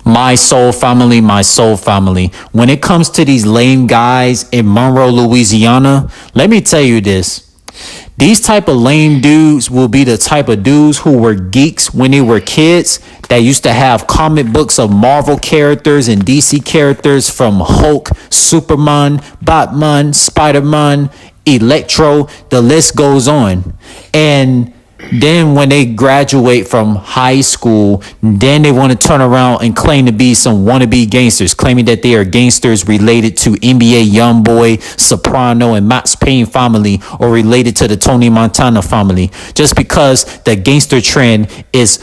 My soul family, my soul family. When it comes to these lame guys in Monroe, Louisiana, let me tell you this. These type of lame dudes will be the type of dudes who were geeks when they were kids that used to have comic books of Marvel characters and DC characters from Hulk, Superman, Batman, Spider-Man, Electro, the list goes on. And then when they graduate from high school, then they want to turn around and claim to be some wannabe gangsters, claiming that they are gangsters related to NBA Youngboy, Soprano, and Max Payne family, or related to the Tony Montana family, just because the gangster trend is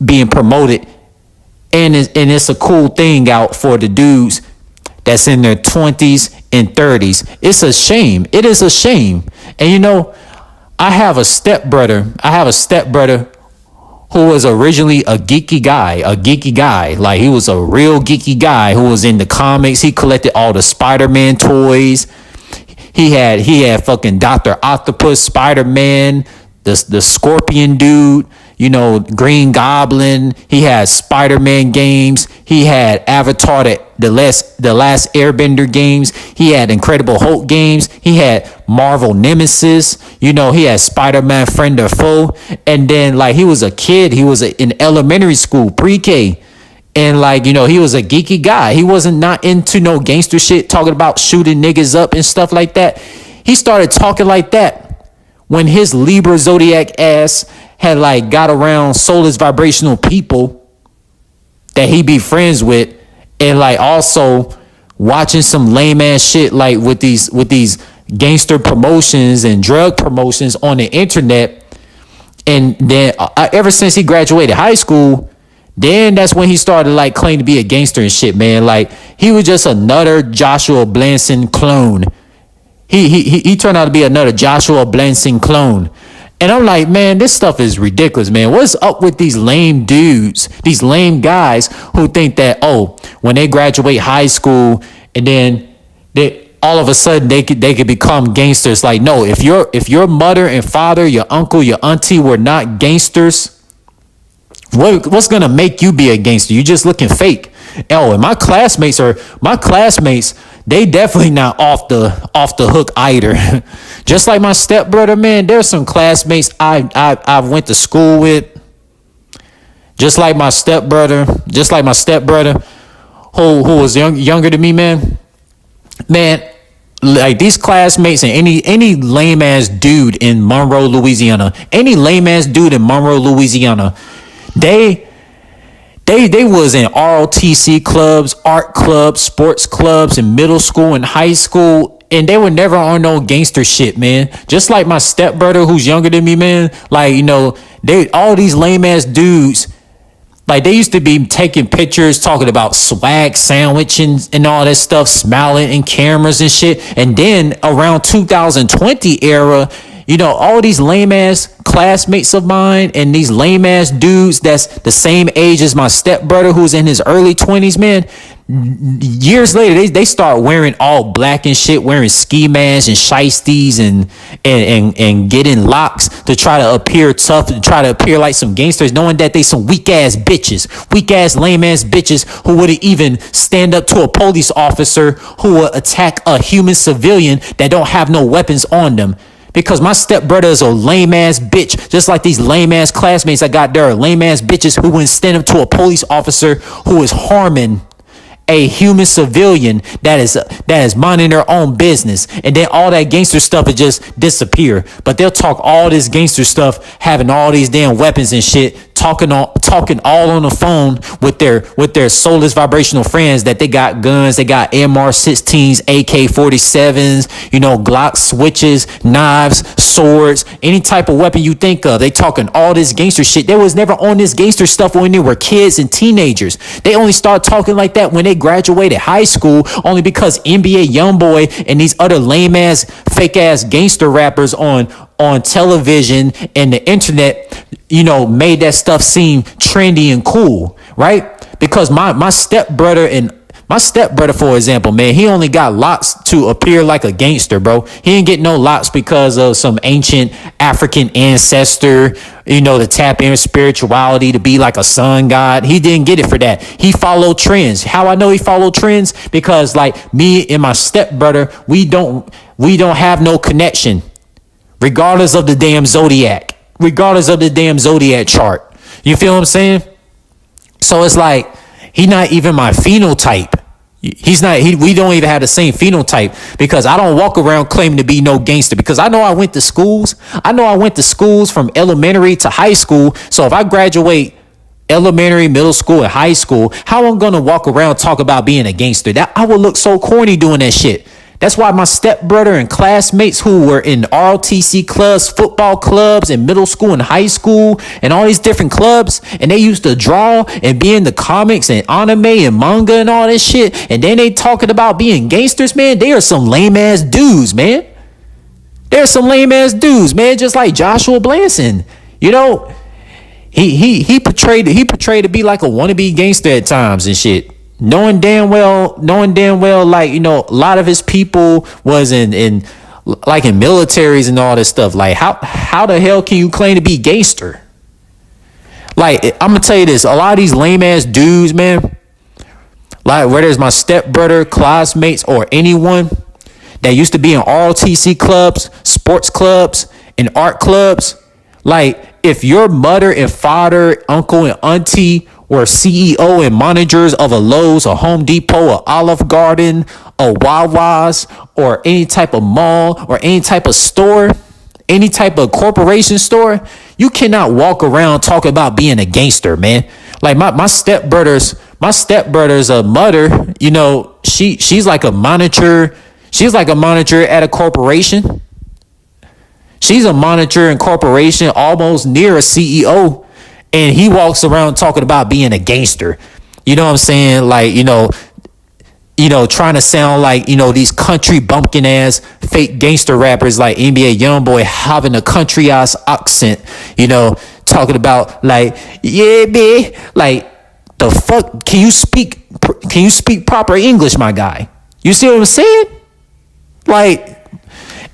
being promoted, and it's a cool thing out for the dudes that's in their 20s and 30s. It's a shame. It is a shame. And you know, I have a stepbrother who was originally a geeky guy. Like, he was a real geeky guy who was in the comics. He collected all the Spider-Man toys. He had fucking Dr. Octopus, Spider-Man, the Scorpion dude, you know, Green Goblin. He had Spider-Man games. He had Avatar, the last Airbender games. He had Incredible Hulk games. He had Marvel Nemesis. You know, he had Spider-Man Friend or Foe. And then, like, he was a kid. He was in elementary school, pre-K. And, like, you know, he was a geeky guy. He wasn't not into no gangster shit, talking about shooting niggas up and stuff like that. He started talking like that when his Libra Zodiac ass had, like, got around soulless vibrational people that he be friends with, and, like, also watching some lame ass shit, like with these gangster promotions and drug promotions on the internet. And then ever since he graduated high school, then that's when he started, like, claiming to be a gangster and shit, man. Like, he was just another Joshua Blanson clone. He turned out to be another Joshua Blanson clone. And I'm like, man, this stuff is ridiculous, man. What's up with these lame dudes, these lame guys who think that, oh, when they graduate high school and then they all of a sudden they could become gangsters? Like, no, if your mother and father, your uncle, your auntie were not gangsters, what's gonna make you be a gangster? You just looking fake. Oh, and my classmates, they definitely not off the hook either. Just like my stepbrother, man, there's some classmates I went to school with. Just like my stepbrother, who was younger than me, man. Man, like, these classmates and any lame ass dude in Monroe, Louisiana, They was in ROTC clubs, art clubs, sports clubs in middle school and high school, and they were never on no gangster shit, man. Just like my stepbrother who's younger than me, man. Like, you know, all these lame ass dudes, like, they used to be taking pictures, talking about swag sandwiching and all that stuff, smiling in cameras and shit. And then around 2020 era, you know, all these lame ass classmates of mine and these lame ass dudes that's the same age as my stepbrother who's in his early 20s, man, years later they start wearing all black and shit, wearing ski masks and shiesties and getting locks to try to appear tough, to try to appear like some gangsters, knowing that they some weak ass lame ass bitches who wouldn't even stand up to a police officer who would attack a human civilian that don't have no weapons on them. Because my stepbrother is a lame ass bitch, just like these lame ass classmates I got there are lame ass bitches who wouldn't stand up to a police officer who is harming a human civilian that is minding their own business. And then all that gangster stuff would just disappear. But they'll talk all this gangster stuff, having all these damn weapons and shit, talking all on the phone with their soulless vibrational friends that they got guns, they got MR16s, AK-47s, you know, Glock switches, knives, swords, any type of weapon you think of. They talking all this gangster shit. They was never on this gangster stuff when they were kids and teenagers. They only started talking like that when they graduated high school, only because NBA Youngboy and these other lame ass, fake ass gangster rappers on television and the internet, you know, made that stuff seem trendy and cool, right? Because my stepbrother and My stepbrother, for example, man, he only got locks to appear like a gangster, bro. He didn't get no locks because of some ancient African ancestor, to tap in spirituality, to be like a sun god. He didn't get it for that. He followed trends. How I know he followed trends? Because like me and my stepbrother, we don't have no connection, regardless of the damn zodiac, chart. You feel what I'm saying? So it's like, he not even my phenotype. We don't even have the same phenotype, because I don't walk around claiming to be no gangster, because I know I went to schools. From elementary to high school. So if I graduate elementary, middle school, and high school, how I'm gonna walk around talk about being a gangster? That I would look so corny doing that shit. That's why my stepbrother and classmates who were in ROTC clubs, football clubs in middle school and high school, and all these different clubs, and they used to draw and be in the comics and anime and manga and all this shit, and then they talking about being gangsters, man. They are some lame ass dudes, man. Just like Joshua Blanson. He portrayed to be like a wannabe gangster at times and shit. Knowing damn well, like, a lot of his people was in militaries and all this stuff. Like, how the hell can you claim to be gangster? Like, I'm gonna tell you this, a lot of these lame ass dudes, man, like whether it's my stepbrother, classmates, or anyone that used to be in ROTC clubs, sports clubs, and art clubs, like, if your mother and father, uncle and auntie were CEO and managers of a Lowe's, a Home Depot, a Olive Garden, a Wawa's, or any type of mall, or any type of store, any type of corporation store, you cannot walk around talking about being a gangster, man. Like my stepbrother's mother, she's like a monitor. She's like a monitor at a corporation. She's a monitor in corporation, almost near a CEO. And he walks around talking about being a gangster. You know what I'm saying? Like, trying to sound like, these country bumpkin ass fake gangster rappers like NBA Youngboy having a country ass accent, talking about like, yeah, man, like, the fuck, can you speak proper English, my guy? You see what I'm saying? Like,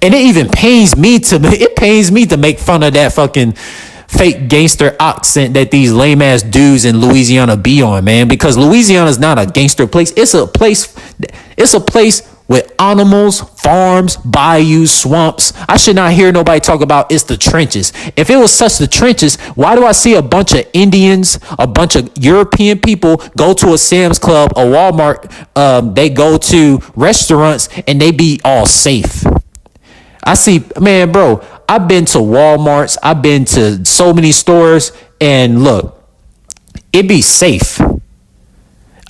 and it even pains me to make fun of that fucking fake gangster accent that these lame ass dudes in Louisiana be on, man, because Louisiana is not a gangster place. It's a place with animals, farms, bayous, swamps. I should not hear nobody talk about it's the trenches. If it was such the trenches, why do I see a bunch of Indians, a bunch of European people go to a Sam's Club, a Walmart, they go to restaurants and they be all safe? I see, man, bro, I've been to Walmarts, I've been to so many stores, and look, it be safe.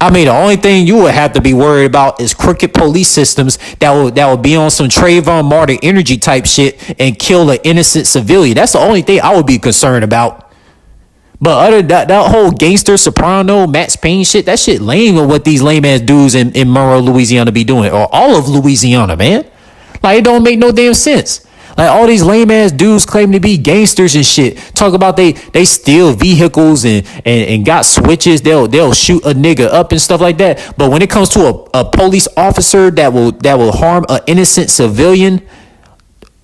I mean, the only thing you would have to be worried about is crooked police systems that will be on some Trayvon Martin energy type shit and kill an innocent civilian. That's the only thing I would be concerned about. But other that whole gangster, soprano, Max Payne shit, that shit lame with what these lame ass dudes in Monroe, Louisiana be doing, or all of Louisiana, man. Like, it don't make no damn sense. Like, all these lame ass dudes claim to be gangsters and shit. Talk about they steal vehicles and got switches. They'll shoot a nigga up and stuff like that. But when it comes to a police officer that will harm an innocent civilian,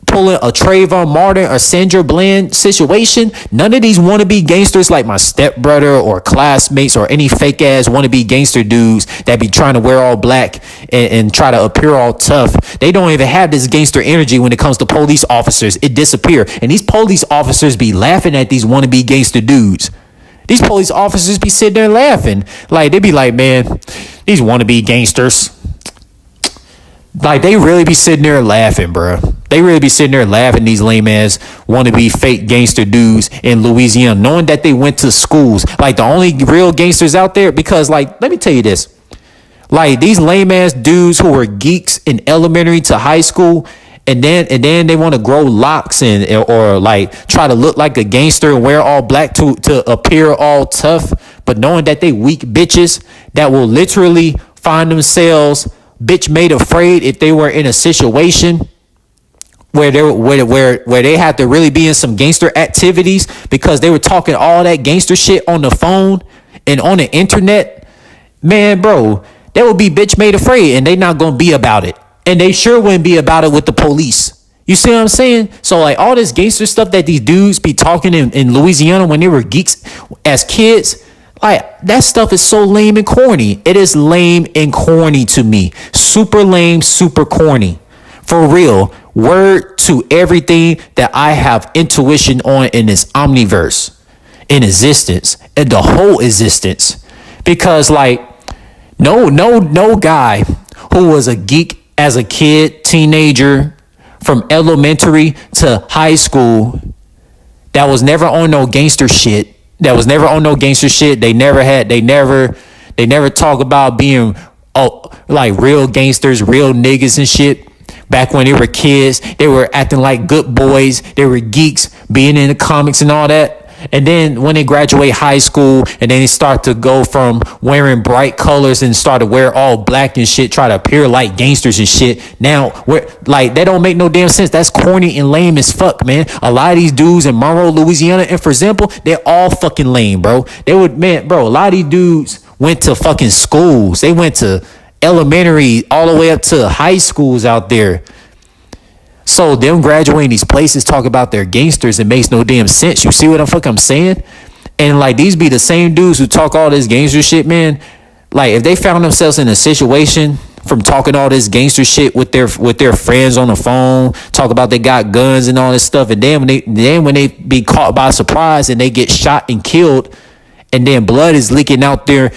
pulling a Trayvon Martin or Sandra Bland situation, none of these wannabe gangsters like my stepbrother or classmates or any fake ass wannabe gangster dudes that be trying to wear all black and try to appear all tough, they don't even have this gangster energy when it comes to police officers. It disappear. And these police officers be laughing at these wannabe gangster dudes. These police officers be sitting there laughing. Like, they be like, man, these wannabe gangsters, like, they really be sitting there laughing, bro. They really be sitting there laughing, these lame ass wannabe fake gangster dudes in Louisiana, knowing that they went to schools. Like, the only real gangsters out there, because, like, let me tell you this. Like, these lame ass dudes who were geeks in elementary to high school, and then they want to grow locks or like try to look like a gangster and wear all black to appear all tough, but knowing that they weak bitches that will literally find themselves bitch made afraid if they were in a situation where they had to really be in some gangster activities because they were talking all that gangster shit on the phone and on the internet. Man, bro, They would be bitch made afraid, and they not gonna be about it. And they sure wouldn't be about it with the police. You see what I'm saying? So like all this gangster stuff that these dudes be talking in Louisiana when they were geeks as kids, like that stuff is so lame and corny. It is lame and corny to me. Super lame, super corny. For real. Word to everything that I have intuition on in this omniverse, in existence, in the whole existence. Because like no guy who was a geek as a kid, teenager, from elementary to high school, that was never on no gangster shit. They never talk about being like real gangsters, real niggas and shit. Back when they were kids, they were acting like good boys. They were geeks, being in the comics and all that. And then when they graduate high school and then they start to go from wearing bright colors and start to wear all black and shit, try to appear like gangsters and shit. Now, we're like, that don't make no damn sense. That's corny and lame as fuck, man. A lot of these dudes in Monroe, Louisiana, and for example, they're all fucking lame, bro. A lot of these dudes went to fucking schools. They went to elementary all the way up to high schools out there. So them graduating these places talk about their gangsters, it makes no damn sense. You see what I'm saying? And like these be the same dudes who talk all this gangster shit, man. Like if they found themselves in a situation from talking all this gangster shit with their friends on the phone, talk about they got guns and all this stuff, and then when they be caught by surprise and they get shot and killed, and then blood is leaking out their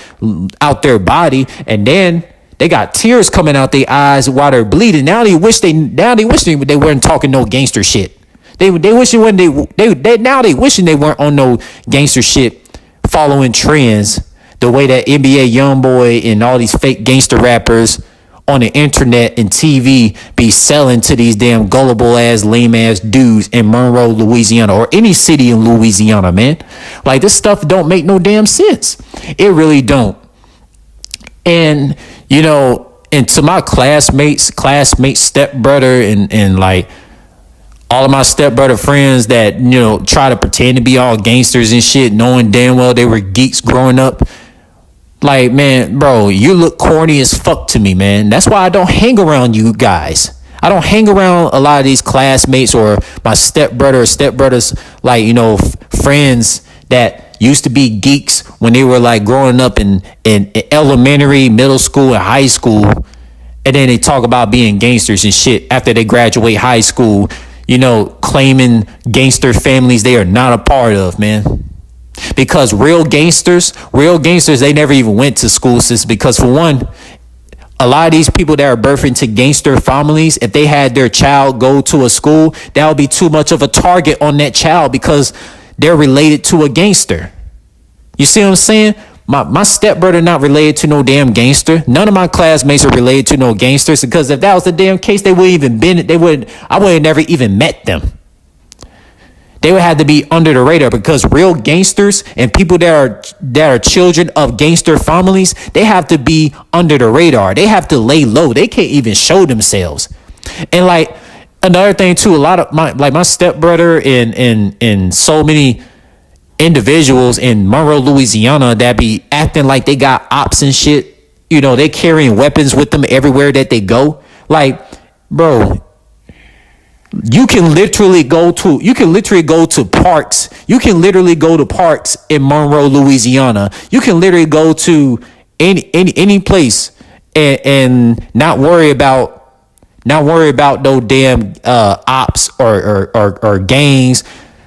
body, and then they got tears coming out their eyes while they're bleeding. Now they wish they weren't talking no gangster shit. They wishing they weren't on no gangster shit, following trends the way that NBA YoungBoy and all these fake gangster rappers on the internet and TV be selling to these damn gullible ass, lame ass dudes in Monroe, Louisiana, or any city in Louisiana, man. Like this stuff don't make no damn sense. It really don't. And you know, and to my classmates, stepbrother, and like all of my stepbrother friends that, you know, try to pretend to be all gangsters and shit, knowing damn well they were geeks growing up. Like, man, bro, you look corny as fuck to me, man. That's why I don't hang around you guys. I don't hang around a lot of these classmates or my stepbrothers, like, you know, friends that used to be geeks when they were like growing up in elementary, middle school, and high school. And then they talk about being gangsters and shit after they graduate high school, you know, claiming gangster families they are not a part of, man. Because real gangsters, they never even went to school system. Because for one, a lot of these people that are birthed into gangster families, if they had their child go to a school, that would be too much of a target on that child because they're related to a gangster. You see what I'm saying? My stepbrother not related to no damn gangster. None of my classmates are related to no gangsters, because if that was the damn case, I would have never even met them. They would have to be under the radar, because real gangsters and people that are children of gangster families, they have to be under the radar. They have to lay low. They can't even show themselves. And like another thing too, a lot of my stepbrother and so many individuals in Monroe, Louisiana that be acting like they got ops and shit. You know, they carrying weapons with them everywhere that they go. Like, bro, you can literally go to parks. You can literally go to parks in Monroe, Louisiana. You can literally go to any place and not worry about no damn ops or gangs.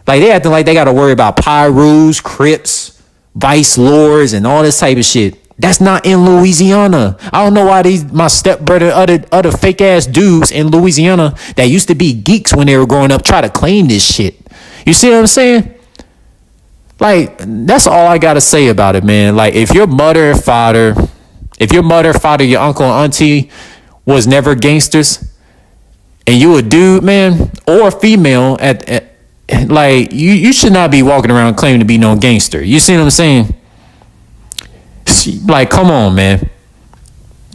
Like they acting like they gotta worry about Pyrus, Crips, Vice Lords, and all this type of shit. That's not in Louisiana. I don't know why my stepbrother, other fake ass dudes in Louisiana that used to be geeks when they were growing up, try to claim this shit. You see what I'm saying? Like, that's all I gotta say about it, man. Like, if your mother and father, your uncle and auntie was never gangsters, and you a dude, man, or a female like you should not be walking around claiming to be no gangster. You see what I'm saying? Like, come on, man.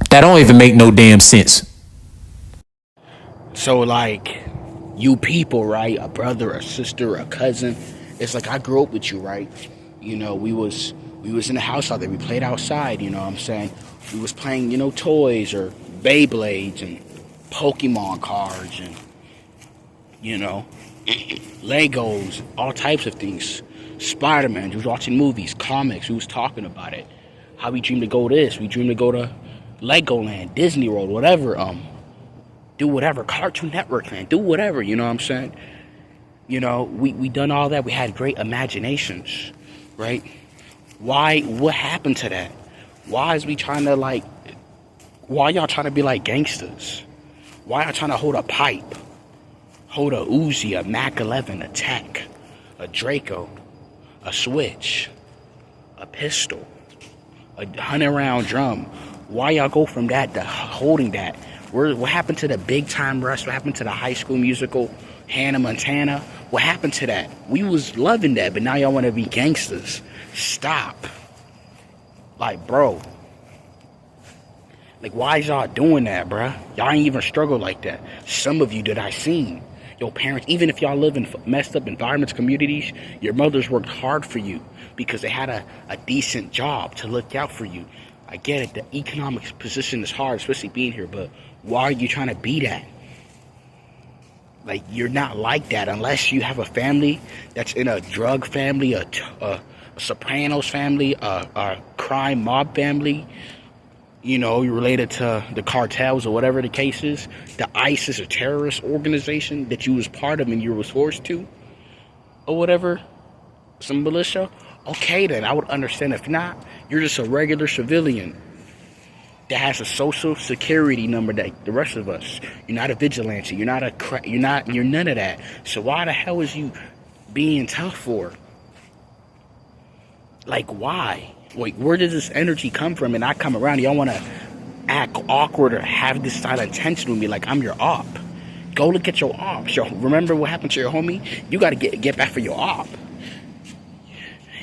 That don't even make no damn sense. So, like, you people, right? A brother, a sister, a cousin. It's like I grew up with you, right? You know, we was We was in the house all day. We played outside, you know what I'm saying? We was playing, toys or Beyblades and Pokemon cards and, Legos, all types of things. Spider-Man, we was watching movies, comics, we was talking about it. How we dream to go this, we dream to go to Legoland, Disney World, whatever, do whatever, Cartoon Network land, do whatever, you know what I'm saying? We done all that, we had great imaginations, right? What happened to that? Why y'all trying to be like gangsters? Why y'all trying to hold a pipe? Hold a Uzi, a Mac 11, a Tech, a Draco, a Switch, a pistol, a 100-round drum. Why y'all go from that to holding that? What happened to the Big Time Rush? What happened to the High School Musical, Hannah Montana? What happened to that? We was loving that, but now y'all want to be gangsters. Stop. Like, bro. Like, why is y'all doing that, bruh? Y'all ain't even struggle like that. Some of you that I seen. Your parents, even if y'all live in messed up environments, communities, your mothers worked hard for you because they had a decent job to look out for you. I get it, the economic position is hard, especially being here, but why are you trying to be that? Like, you're not like that unless you have a family that's in a drug family, a Sopranos family, a crime mob family. You're related to the cartels or whatever the case is, the ISIS or terrorist organization that you was part of and you was forced to, or whatever, some militia. Okay, then I would understand. If not, you're just a regular civilian that has a social security number that the rest of us. You're not a vigilante. You're none of that. So why the hell is you being tough for? Like, why? Wait, where does this energy come from? And I come around, y'all want to act awkward or have this side of tension with me like I'm your op. Go look at your op. Remember what happened to your homie? You got to get back for your op.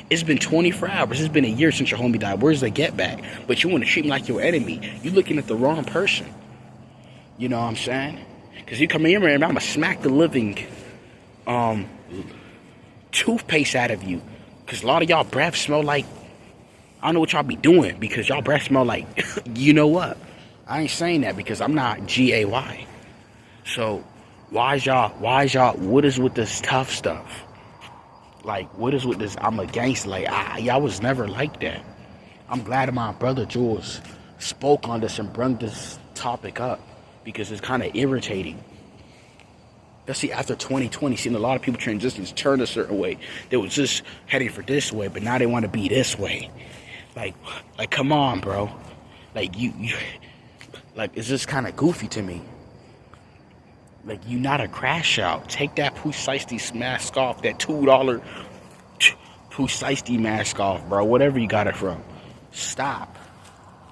It's been 24 hours. It's been a year since your homie died. Where's the get back? But you want to treat me like your enemy. You looking at the wrong person. You know what I'm saying? Because you come in here and I'm going to smack the living toothpaste out of you. Because a lot of y'all breath smell like, I don't know what y'all be doing, because y'all breath smell like, you know what? I ain't saying that because I'm not GAY. So, why is y'all, what is with this tough stuff? Like, what is with this, I'm a gangster? Like, y'all was never like that. I'm glad my brother Jules spoke on this and brought this topic up, because it's kind of irritating. Especially after 2020, seeing a lot of people transitions turn a certain way. They was just heading for this way, but now they want to be this way. Like, come on, bro. Like, you like, it's just kind of goofy to me. Like, you not a crash out. Take that Pooh mask off, that $2 Pooh mask off, bro. Whatever you got it from. Stop.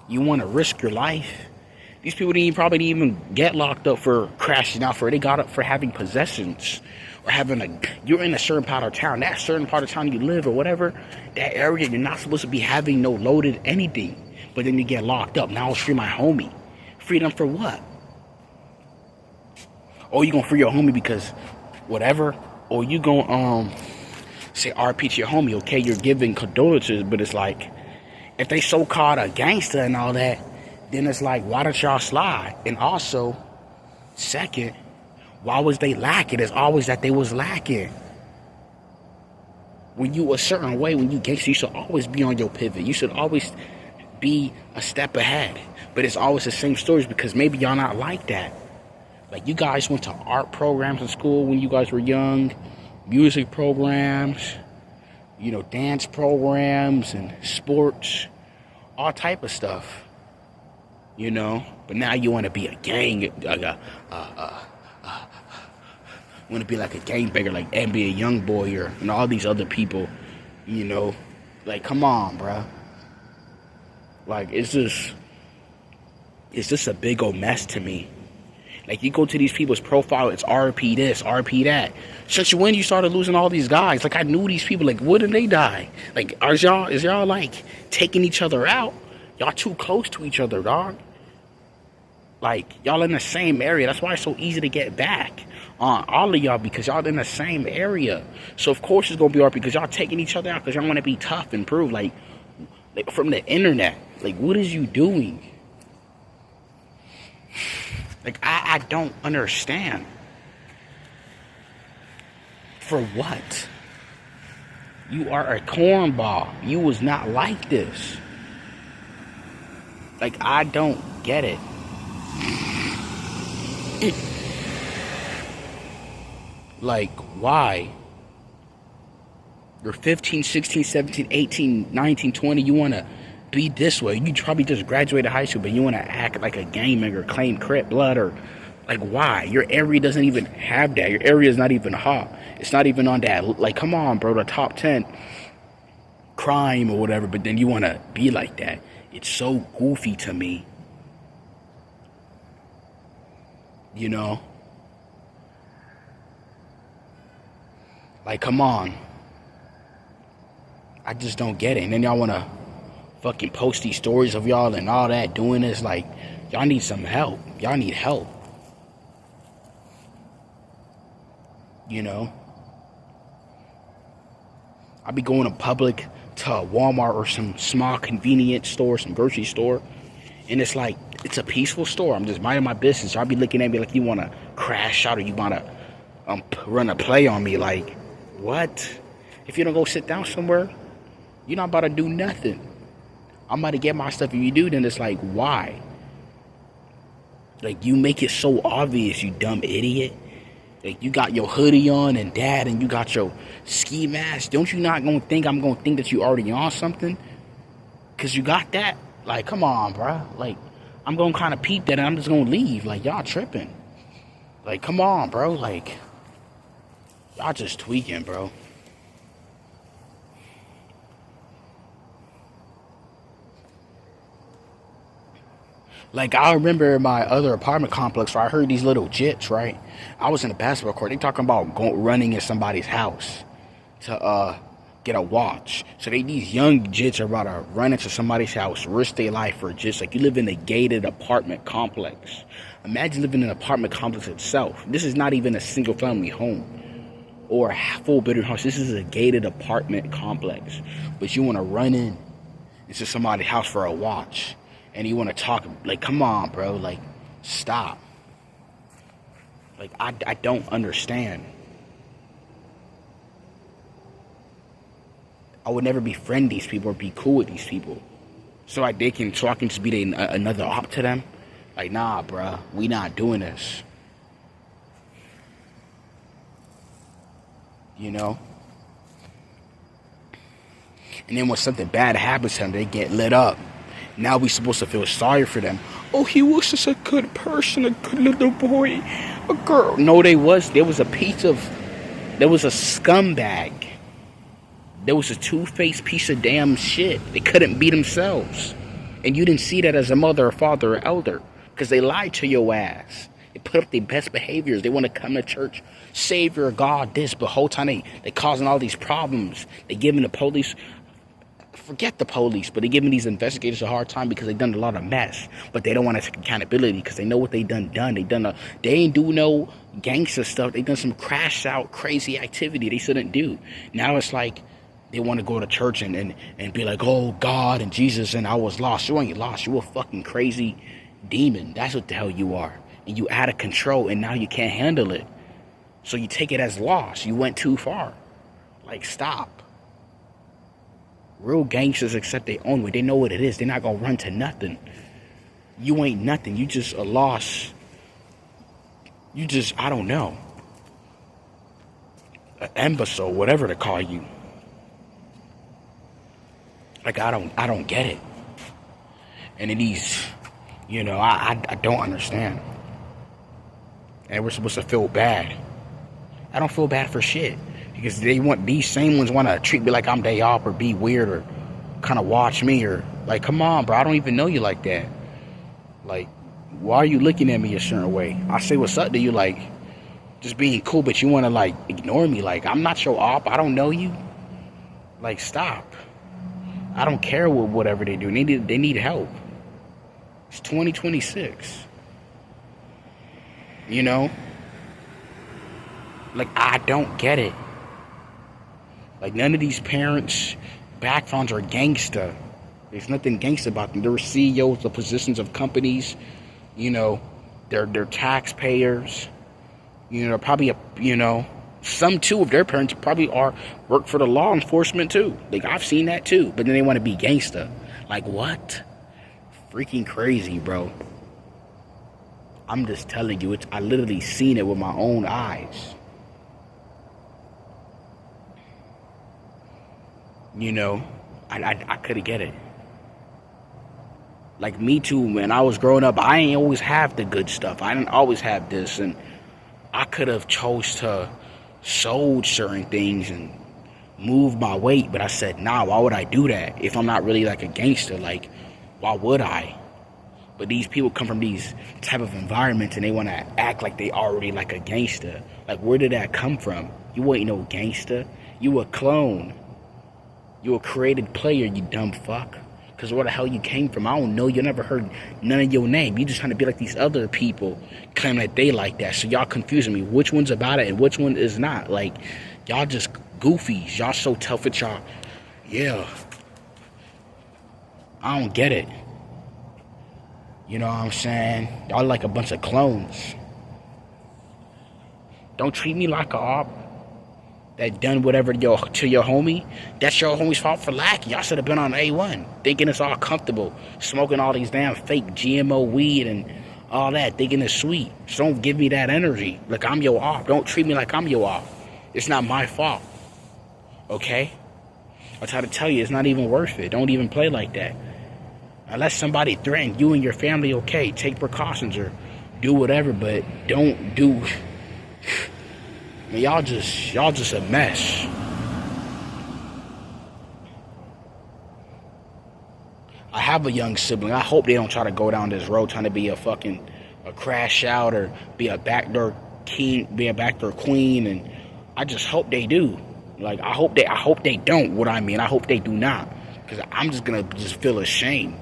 You want to risk your life? These people probably didn't even get locked up for crashing out. They got up for having possessions. Or you're in a certain part of town. That certain part of town you live or whatever, that area, you're not supposed to be having no loaded anything. But then you get locked up. Now it's free my homie. Freedom for what? Or you gonna free your homie because whatever? Or you gonna say RP to your homie, okay, you're giving condolences, but it's like, if they so-called a gangster and all that, then it's like, why don't y'all slide? And also, second, why was they lacking? It's always that they was lacking. When you a certain way, when you gangster, you should always be on your pivot. You should always be a step ahead. But it's always the same stories, because maybe y'all not like that. Like, you guys went to art programs in school when you guys were young, music programs, dance programs and sports, all type of stuff, But now you want to be a gang, want to be like a gangbanger, like NBA Youngboy and all these other people, Like, come on, bruh. Like, it's just a big old mess to me. Like, you go to these people's profile, it's RP this, RP that. Since when you started losing all these guys? Like, I knew these people. Like, when did they die? Like, is y'all like taking each other out? Y'all too close to each other, dog. Like, y'all in the same area. That's why it's so easy to get back on all of y'all, because y'all in the same area. So of course it's gonna be RP, because y'all taking each other out because y'all want to be tough and prove. Like, Like, from the internet. Like, what is you doing? Like, I don't understand. For what? You are a cornball. You was not like this. Like, I don't get it. Like, why? You're 15, 16, 17, 18, 19, 20. You want to be this way. You probably just graduated high school, but you want to act like a gang member, claim Crip blood, or like, why? Your area doesn't even have that. Your area is not even hot. It's not even on that. Like, come on, bro. The top 10 crime or whatever, but then you want to be like that. It's so goofy to me. You know? Like, come on. I just don't get it. And then y'all want to fucking post these stories of y'all and all that doing this. Like, y'all need some help. Y'all need help. You know? I be going to public, to a Walmart or some small convenience store, some grocery store. And it's like, it's a peaceful store. I'm just minding my business. Y'all be looking at me like you want to crash out or you want to run a play on me. Like, what? If you don't go sit down somewhere, you're not about to do nothing. I'm about to get my stuff. If you do, then it's like, why? Like, you make it so obvious, you dumb idiot. Like, you got your hoodie on and dad, and you got your ski mask. Don't you not gonna think I'm gonna think that you already on something? Cause you got that? Like, come on, bro. Like, I'm gonna kind of peep that and I'm just gonna leave. Like, y'all tripping. Like, come on, bro. Like, y'all just tweaking, bro. Like, I remember in my other apartment complex where I heard these little jits, right? I was in a basketball court. They talking about running in somebody's house to get a watch. So these young jits are about to run into somebody's house, risk their life for just like you live in a gated apartment complex. Imagine living in an apartment complex itself. This is not even a single family home or a full bedroom house. This is a gated apartment complex. But you want to run into somebody's house for a watch. And you want to talk, like, come on, bro, like, stop. Like, I don't understand. I would never befriend these people or be cool with these people. So I can just be another op to them. Like, nah, bro, we not doing this. You know? And then when something bad happens to them, they get lit up. Now we supposed to feel sorry for them. Oh, he was just a good person, a good little boy, a girl. No, there was a scumbag. There was a two-faced piece of damn shit. They couldn't be themselves. And you didn't see that as a mother or father or elder. Because they lied to your ass. They put up their best behaviors. They want to come to church, Savior, God, this. But the whole time they causing all these problems. They giving the police... Forget the police, but they're giving these investigators a hard time because they done a lot of mess. But they don't want to take accountability because they know what they done. They ain't do no gangster stuff. They done some crash out, crazy activity they shouldn't do. Now it's like they want to go to church and be like, oh, God and Jesus, and I was lost. You ain't lost. You a fucking crazy demon. That's what the hell you are. And you out of control, and now you can't handle it. So you take it as loss. You went too far. Like, stop. Real gangsters accept their own way. They know what it is. They're not going to run to nothing. You ain't nothing. You just a loss. You just, I don't know. An imbecile, whatever to call you. Like, I don't get it. And then these, you know, I don't understand. And we're supposed to feel bad. I don't feel bad for shit. Because these same ones want to treat me like I'm they op or be weird or kind of watch me or like, come on, bro, I don't even know you like that. Like, why are you looking at me a certain way? I say what's up to you, like, just being cool, but you want to, like, ignore me. Like, I'm not your op. I don't know you. Like, stop. I don't care whatever they do. They need help. It's 2026. You know? Like, I don't get it. Like, none of these parents' backgrounds are gangsta. There's nothing gangster about them. They're CEOs of positions of companies. You know, they're taxpayers. You know, probably some too of their parents probably work for the law enforcement too. Like I've seen that too. But then they want to be gangster. Like what? Freaking crazy, bro. I'm just telling you, I literally seen it with my own eyes. You know, I couldn't get it. Like me too, when I was growing up, I ain't always have the good stuff. I didn't always have this, and I could have chose to sold certain things and move my weight, but I said, nah, why would I do that if I'm not really like a gangster? Like, why would I? But these people come from these type of environments and they want to act like they already like a gangster. Like, where did that come from? You ain't no gangster. You a clone. You a created player, you dumb fuck. Because where the hell you came from, I don't know. You never heard none of your name. You just trying to be like these other people claiming that they like that. So y'all confusing me. Which one's about it and which one is not? Like, y'all just goofies. Y'all so tough with y'all. Yeah. I don't get it. You know what I'm saying? Y'all like a bunch of clones. Don't treat me like a op that done whatever to your homie. That's your homie's fault for lacking. Y'all should have been on A1, thinking it's all comfortable, smoking all these damn fake GMO weed and all that, thinking it's sweet. So don't give me that energy. Like I'm your op. Don't treat me like I'm your op. It's not my fault. Okay? I try to tell you, it's not even worth it. Don't even play like that. Unless somebody threatened you and your family, okay, take precautions or do whatever, but don't do. I mean, y'all just a mess. I have a young sibling. I hope they don't try to go down this road trying to be a crash out or be a backdoor king, be a backdoor queen, and I just hope they do. Like I hope they don't. What I mean, I hope they do not, because I'm just gonna feel ashamed.